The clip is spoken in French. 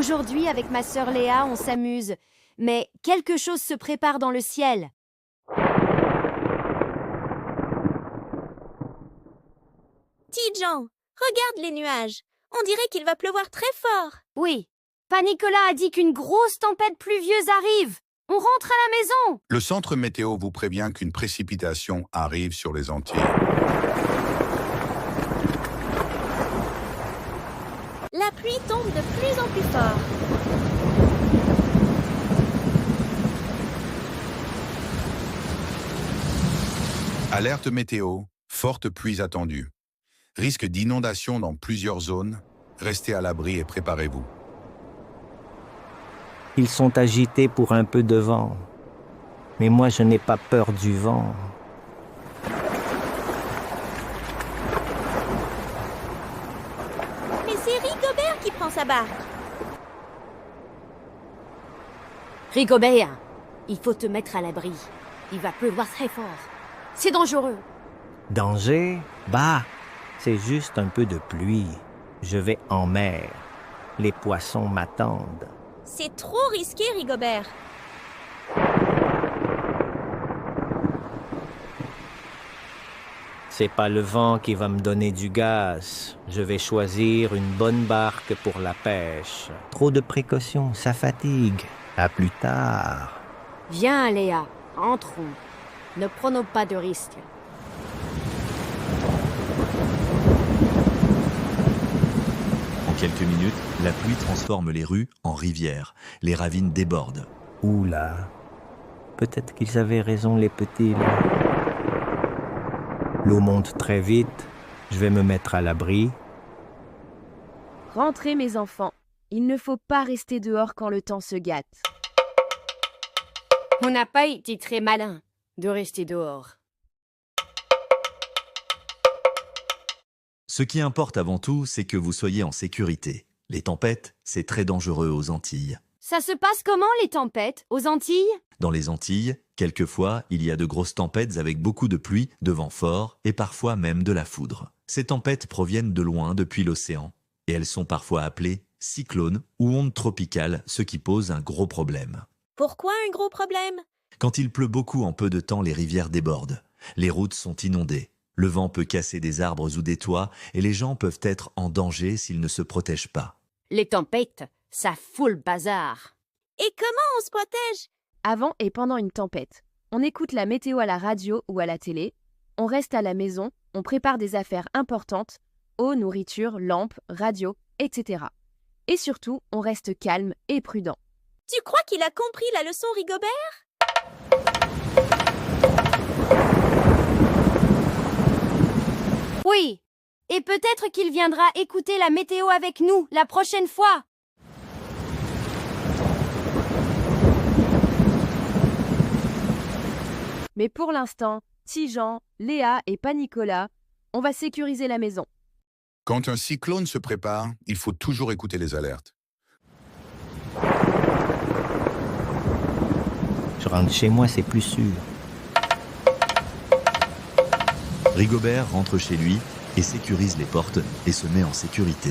Aujourd'hui, avec ma sœur Léa, on s'amuse. Mais quelque chose se prépare dans le ciel. Tijan, regarde les nuages. On dirait qu'il va pleuvoir très fort. Oui, Pa Nicolas a dit qu'une grosse tempête pluvieuse arrive. On rentre à la maison. Le centre météo vous prévient qu'une précipitation arrive sur les Antilles. La pluie tombe de plus en plus fort. Alerte météo, forte pluie attendue. Risque d'inondation dans plusieurs zones. Restez à l'abri et préparez-vous. Ils sont agités pour un peu de vent. Mais moi, je n'ai pas peur du vent. Mais c'est Rigobert qui prend sa barque. Rigobert, il faut te mettre à l'abri. Il va pleuvoir très fort. C'est dangereux. Danger? Bah, c'est juste un peu de pluie. Je vais en mer. Les poissons m'attendent. C'est trop risqué, Rigobert. C'est pas le vent qui va me donner du gaz. Je vais choisir une bonne barque pour la pêche. Trop de précautions, ça fatigue. À plus tard. Viens, Léa, entrons. Ne prenons pas de risques. En quelques minutes, la pluie transforme les rues en rivières. Les ravines débordent. Oula. Peut-être qu'ils avaient raison, les petits, là. L'eau monte très vite. Je vais me mettre à l'abri. Rentrez, mes enfants. Il ne faut pas rester dehors quand le temps se gâte. On n'a pas été très malin de rester dehors. Ce qui importe avant tout, c'est que vous soyez en sécurité. Les tempêtes, c'est très dangereux aux Antilles. Ça se passe comment, les tempêtes, aux Antilles? Dans les Antilles, quelquefois, il y a de grosses tempêtes avec beaucoup de pluie, de vent fort et parfois même de la foudre. Ces tempêtes proviennent de loin depuis l'océan et elles sont parfois appelées cyclones ou ondes tropicales, ce qui pose un gros problème. Pourquoi un gros problème? Quand il pleut beaucoup en peu de temps, les rivières débordent. Les routes sont inondées. Le vent peut casser des arbres ou des toits et les gens peuvent être en danger s'ils ne se protègent pas. Les tempêtes, ça fout le bazar. Et comment on se protège? Avant et pendant une tempête, on écoute la météo à la radio ou à la télé, on reste à la maison, on prépare des affaires importantes, eau, nourriture, lampes, radio, etc. Et surtout, on reste calme et prudent. Tu crois qu'il a compris la leçon, Rigobert? Oui, et peut-être qu'il viendra écouter la météo avec nous la prochaine fois. Mais pour l'instant, Tijan, Léa et Pa Nicolas, on va sécuriser la maison. Quand un cyclone se prépare, il faut toujours écouter les alertes. Je rentre chez moi, c'est plus sûr. Rigobert rentre chez lui et sécurise les portes et se met en sécurité.